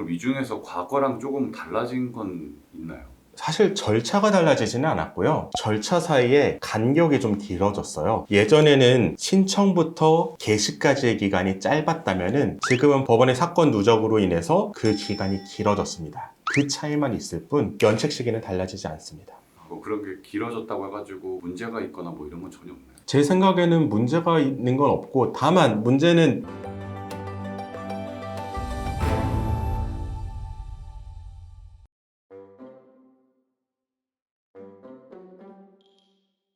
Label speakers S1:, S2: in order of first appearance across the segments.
S1: 그럼 이 중에서 과거랑 조금 달라진 건 있나요?
S2: 사실 절차가 달라지지는 않았고요. 절차 사이에 간격이 좀 길어졌어요. 예전에는 신청부터 개시까지의 기간이 짧았다면은 지금은 법원의 사건 누적으로 인해서 그 기간이 길어졌습니다. 그 차이만 있을 뿐 연책 시기는 달라지지 않습니다.
S1: 뭐 그런 게 길어졌다고 해가지고 문제가 있거나 뭐 이런 건 전혀 없나요?
S2: 제 생각에는 문제가 있는 건 없고, 다만 문제는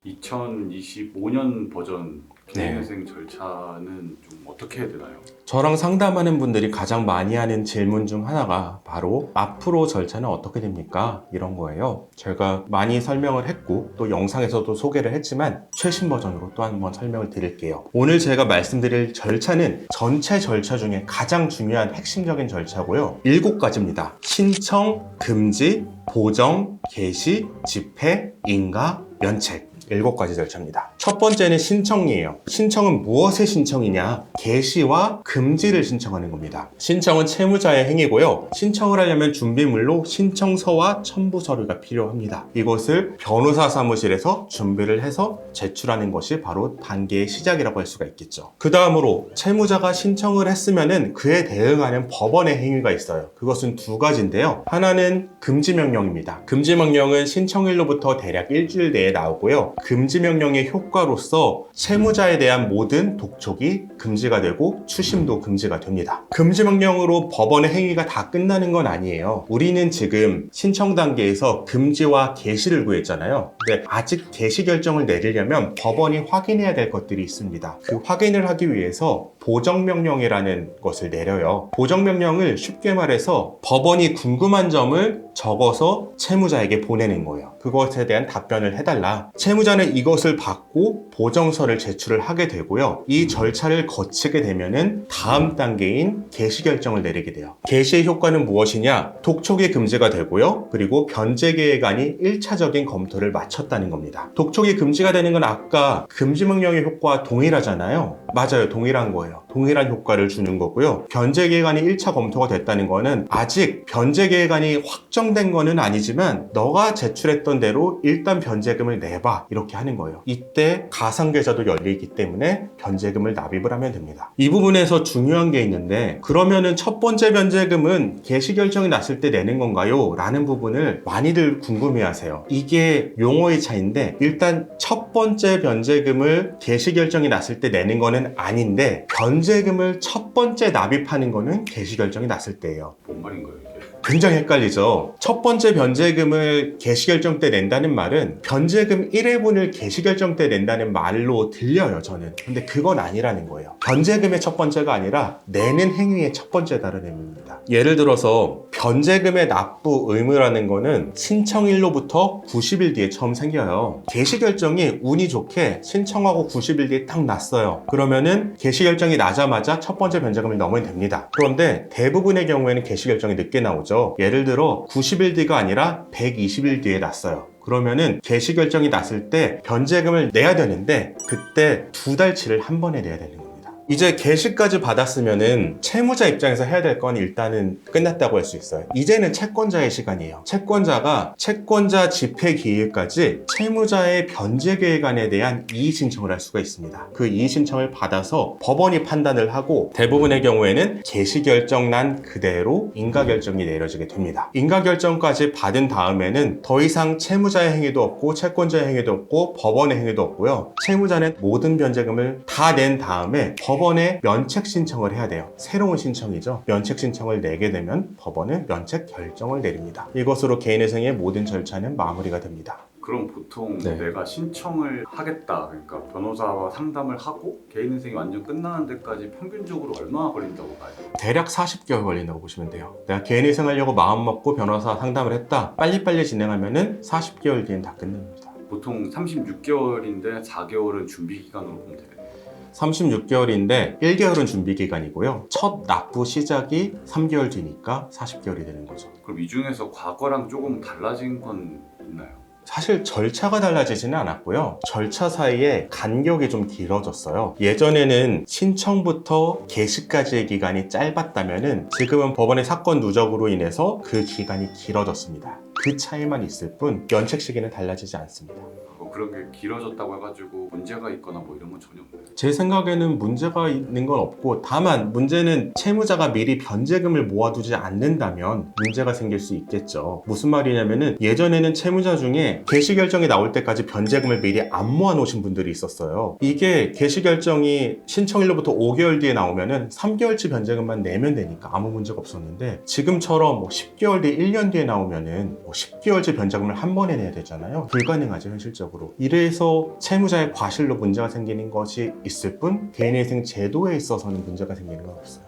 S1: 2025년 버전
S2: 네.
S1: 개인회생 절차는 좀 어떻게 해야 되나요?
S2: 저랑 상담하는 분들이 가장 많이 하는 질문 중 하나가 바로 앞으로 절차는 어떻게 됩니까? 이런 거예요. 제가 많이 설명을 했고 또 영상에서도 소개를 했지만 최신 버전으로 또 한 번 설명을 드릴게요. 오늘 제가 말씀드릴 절차는 전체 절차 중에 가장 중요한 핵심적인 절차고요. 7가지입니다. 신청, 금지, 보정, 개시, 집행, 인가, 면책. 7가지 절차입니다. 첫 번째는 신청이에요. 신청은 무엇의 신청이냐? 개시와 금지를 신청하는 겁니다. 신청은 채무자의 행위고요. 신청을 하려면 준비물로 신청서와 첨부 서류가 필요합니다. 이것을 변호사 사무실에서 준비를 해서 제출하는 것이 바로 단계의 시작이라고 할 수가 있겠죠. 그 다음으로 채무자가 신청을 했으면은 그에 대응하는 법원의 행위가 있어요. 그것은 2가지인데요. 하나는 금지명령입니다. 금지명령은 신청일로부터 대략 일주일 내에 나오고요. 금지명령의 효과로서 채무자에 대한 모든 독촉이 금지가 되고 추심도 금지가 됩니다. 금지명령으로 법원의 행위가 다 끝나는 건 아니에요. 우리는 지금 신청 단계에서 금지와 개시를 구했잖아요. 근데 아직 개시 결정을 내리려면 법원이 확인해야 될 것들이 있습니다. 그 확인을 하기 위해서 보정명령이라는 것을 내려요. 보정명령을 쉽게 말해서 법원이 궁금한 점을 적어서 채무자에게 보내는 거예요. 그것에 대한 답변을 해달라. 채무자는 이것을 받고 보정서를 제출을 하게 되고요. 이 절차를 거치게 되면은 다음 단계인 개시 결정을 내리게 돼요. 개시의 효과는 무엇이냐? 독촉이 금지가 되고요. 그리고 변제계획안이 1차적인 검토를 마쳤다는 겁니다. 독촉이 금지가 되는 건 아까 금지명령의 효과와 동일하잖아요. 맞아요. 동일한 거예요. 동일한 효과를 주는 거고요. 변제계획안이 1차 검토가 됐다는 거는 아직 변제계획안이 확정된 거는 아니지만 너가 제출했던 대로 일단 변제금을 내봐, 이렇게 하는 거예요. 이때 가상계좌도 열리기 때문에 변제금을 납입을 하면 됩니다. 이 부분에서 중요한 게 있는데, 그러면은 첫 번째 변제금은 개시 결정이 났을 때 내는 건가요? 라는 부분을 많이들 궁금해하세요. 이게 용어의 차이인데, 일단 첫 번째 변제금을 개시 결정이 났을 때 내는 거는 아닌데, 변제금을 첫 번째 납입하는 거는 개시 결정이 났을 때예요.
S1: 뭔 말인가요, 이게?
S2: 굉장히 헷갈리죠. 첫 번째 변제금을 개시결정 때 낸다는 말은 변제금 1회분을 개시결정 때 낸다는 말로 들려요, 저는. 근데 그건 아니라는 거예요. 변제금의 첫 번째가 아니라 내는 행위의 첫 번째다라는 의미입니다. 예를 들어서 변제금의 납부 의무라는 거는 신청일로부터 90일 뒤에 처음 생겨요. 개시결정이 운이 좋게 신청하고 90일 뒤에 딱 났어요. 그러면은 개시결정이 나자마자 첫 번째 변제금을 넣으면 됩니다. 그런데 대부분의 경우에는 개시결정이 늦게 나오죠. 예를 들어 90일 뒤가 아니라 120일 뒤에 났어요. 그러면은 개시 결정이 났을 때 변제금을 내야 되는데 그때 2달치를 한 번에 내야 되는 겁니다. 이제 개시까지 받았으면은 채무자 입장에서 해야 될 건 일단은 끝났다고 할 수 있어요. 이제는 채권자의 시간이에요. 채권자가 채권자 집행 기일까지 채무자의 변제 계획안에 대한 이의 신청을 할 수가 있습니다. 그 이의 신청을 받아서 법원이 판단을 하고 대부분의 경우에는 개시 결정 난 그대로 인가 결정이 내려지게 됩니다. 인가 결정까지 받은 다음에는 더 이상 채무자의 행위도 없고 채권자의 행위도 없고 법원의 행위도 없고요. 채무자는 모든 변제금을 다 낸 다음에 법원에 면책 신청을 해야 돼요. 새로운 신청이죠. 면책 신청을 내게 되면 법원은 면책 결정을 내립니다. 이것으로 개인회생의 모든 절차는 마무리가 됩니다.
S1: 그럼 보통
S2: 네.
S1: 내가 신청을 하겠다, 그러니까 변호사와 상담을 하고 개인회생이 완전 끝나는 데까지 평균적으로 얼마나 걸린다고 봐요?
S2: 대략 40개월 걸린다고 보시면 돼요. 내가 개인회생 하려고 마음먹고 변호사 상담을 했다. 빨리빨리 진행하면은 40개월 뒤엔 다 끝납니다.
S1: 보통 36개월인데 4개월은 준비 기간으로 보면 되겠네요.
S2: 36개월인데 1개월은 준비 기간이고요. 첫 납부 시작이 3개월 뒤니까 40개월이 되는 거죠.
S1: 그럼 이 중에서 과거랑 조금 달라진 건 있나요?
S2: 사실 절차가 달라지지는 않았고요. 절차 사이에 간격이 좀 길어졌어요. 예전에는 신청부터 개시까지의 기간이 짧았다면은 지금은 법원의 사건 누적으로 인해서 그 기간이 길어졌습니다. 그 차이만 있을 뿐 연책 시기는 달라지지 않습니다.
S1: 그런 게 길어졌다고 해가지고 문제가 있거나 뭐 이런 건 전혀 없나요?
S2: 제 생각에는 문제가 있는 건 없고, 다만 문제는 채무자가 미리 변제금을 모아두지 않는다면 문제가 생길 수 있겠죠. 무슨 말이냐면은 예전에는 채무자 중에 개시결정이 나올 때까지 변제금을 미리 안 모아놓으신 분들이 있었어요. 이게 개시결정이 신청일로부터 5개월 뒤에 나오면은 3개월치 변제금만 내면 되니까 아무 문제가 없었는데, 지금처럼 뭐 10개월 뒤, 1년 뒤에 나오면은 뭐 10개월치 변제금을 한 번에 내야 되잖아요. 불가능하죠, 현실적으로. 이래서 채무자의 과실로 문제가 생기는 것이 있을 뿐 개인회생 제도에 있어서는 문제가 생기는 건 없어요.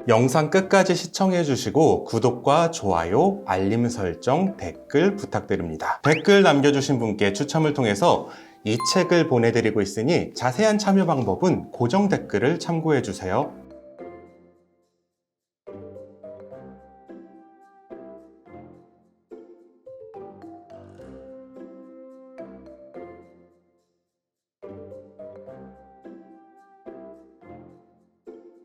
S2: 영상 끝까지 시청해주시고 구독과 좋아요, 알림 설정, 댓글 부탁드립니다. 댓글 남겨주신 분께 추첨을 통해서 이 책을 보내드리고 있으니 자세한 참여 방법은 고정 댓글을 참고해주세요.